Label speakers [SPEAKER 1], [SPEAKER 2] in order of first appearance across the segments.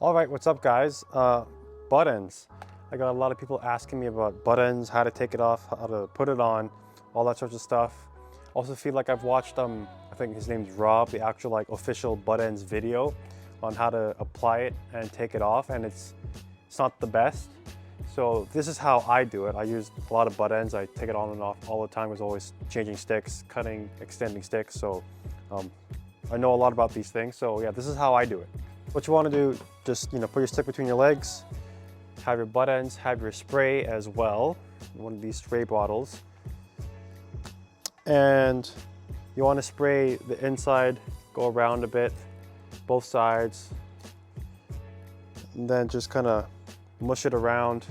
[SPEAKER 1] All right, what's up, guys? Buttons. I got a lot of people asking me about buttons, how to take it off, how to put it on, all that sorts of stuff. Also feel like I've watched, I think his name's Rob, the actual official Buttendz video on how to apply it and take it off, and it's not the best. So this is how I do it. I use a lot of buttons. I take it on and off all the time. I was always changing sticks, cutting, extending sticks. So I know a lot about these things. So yeah, this is how I do it. What you want to do, just put your stick between your legs, have your buttons, have your spray as well, one of these spray bottles, and you want to spray the inside, go around a bit, both sides, and then just kind of mush it around.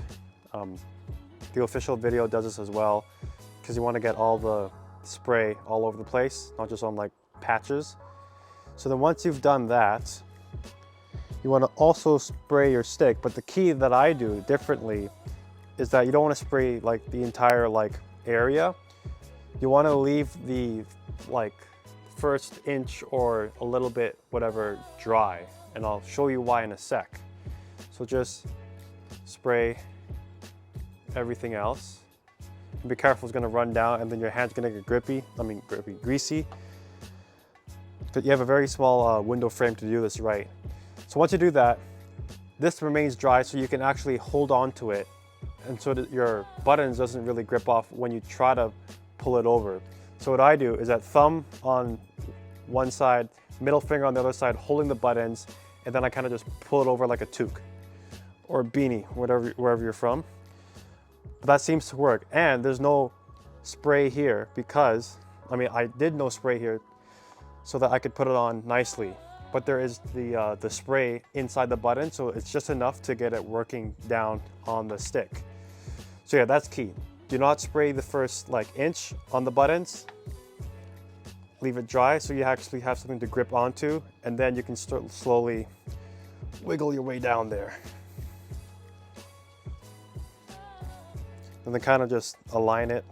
[SPEAKER 1] The official video does this as well because you want to get all the spray all over the place, not just on patches. So then once you've done that, you want to also spray your stick, but the key that I do differently is that you don't want to spray the entire area. You want to leave the first inch or a little bit whatever dry, and I'll show you why in a sec. So just spray everything else. And be careful, it's going to run down and then your hand's going to get greasy. But you have a very small window frame to do this right. So once you do that, this remains dry so you can actually hold on to it, and so that your buttons doesn't really grip off when you try to pull it over. So what I do is that thumb on one side, middle finger on the other side, holding the buttons, and then I kind of just pull it over like a toque or a beanie, wherever you're from. But that seems to work, and there's no spray here because, I did no spray here so that I could put it on nicely. But there is the spray inside the button, so it's just enough to get it working down on the stick. So yeah, that's key. Do not spray the first inch on the buttons. Leave it dry so you actually have something to grip onto, and then you can start slowly wiggle your way down there. And then kind of just align it.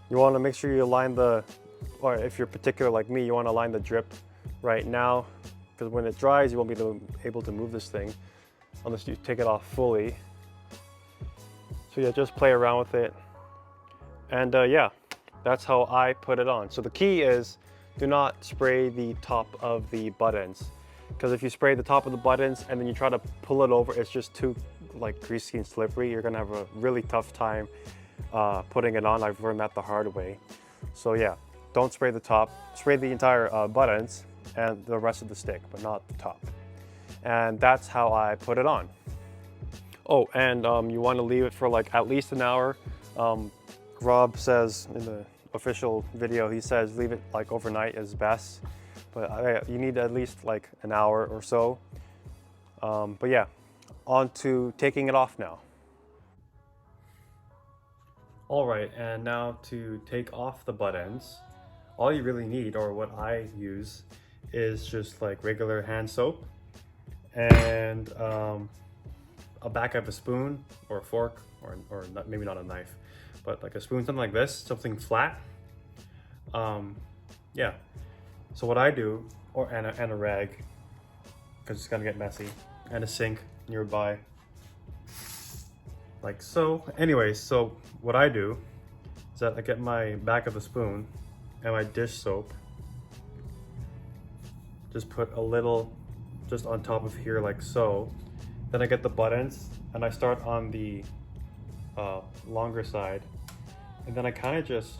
[SPEAKER 1] You want to make sure you align or if you're particular like me, you want to align the drip right now, because when it dries, you won't be able to move this thing unless you take it off fully. So yeah, just play around with it. And yeah, that's how I put it on. So the key is, do not spray the top of the buttons, because if you spray the top of the buttons and then you try to pull it over, it's just too greasy and slippery. You're gonna have a really tough time putting it on. I've learned that the hard way. So yeah, don't spray the top, spray the entire buttons and the rest of the stick, but not the top. And that's how I put it on. Oh, and you want to leave it for at least an hour. Rob says in the official video, he says leave it overnight is best, but you need at least an hour or so. But yeah, on to taking it off now. All right, and now to take off the buttons, all you really need, or what I use, is just regular hand soap and a back of a spoon or a fork, or not, maybe not a knife, but a spoon, something like this, something flat. Yeah. So what I do, and a rag, because it's gonna get messy, and a sink nearby. Like so. Anyways, so what I do is that I get my back of a spoon and my dish soap, just put a little just on top of here like so. Then I get the buttons and I start on the longer side, and then I kind of just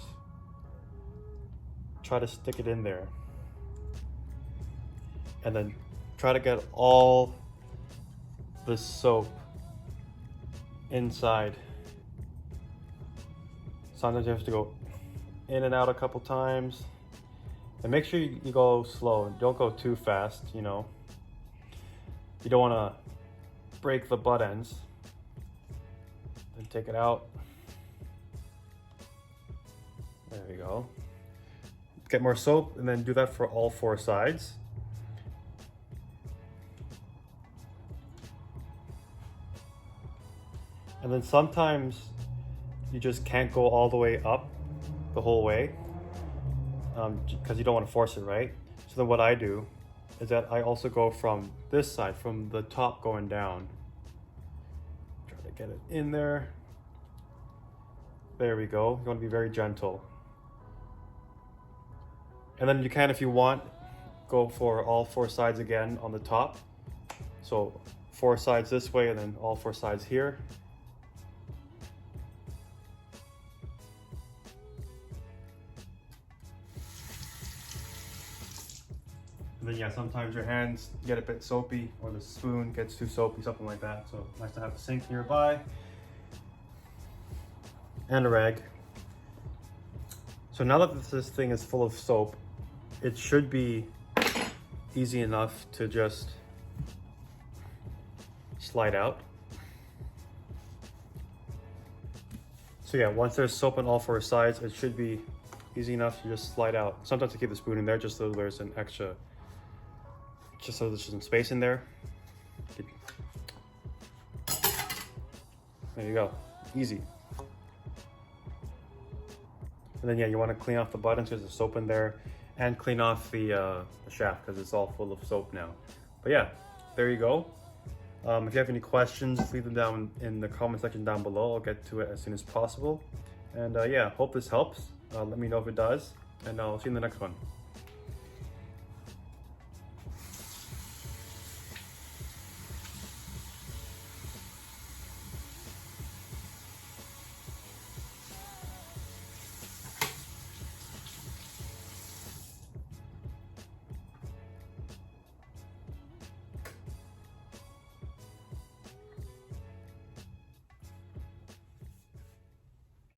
[SPEAKER 1] try to stick it in there, and then try to get all the soap inside. Sometimes you have to go in and out a couple times, and make sure you go slow. Don't go too fast, you don't want to break the buttons. Then take it out. There we go. Get more soap and then do that for all four sides. And then sometimes you just can't go all the way up the whole way. because you don't want to force it, right? So then what I do is that I also go from this side, from the top going down. Try to get it in there. There we go. You want to be very gentle. And then you can, if you want, go for all 4 sides again on the top. So 4 sides this way and then all 4 sides here. And then yeah, sometimes your hands get a bit soapy or the spoon gets too soapy, something like that. So nice to have a sink nearby and a rag. So now that this thing is full of soap, it should be easy enough to just slide out. So yeah, once there's soap on all 4 sides, it should be easy enough to just slide out. Sometimes I keep the spoon in there just so there's an extra, just so there's some space in there. There you go, easy. And then yeah, you want to clean off the buttons because there's soap in there, and clean off the shaft because it's all full of soap now. But yeah, there you go. If you have any questions, leave them down in the comment section down below. I'll get to it as soon as possible. And yeah, hope this helps. Let me know if it does, and I'll see you in the next one.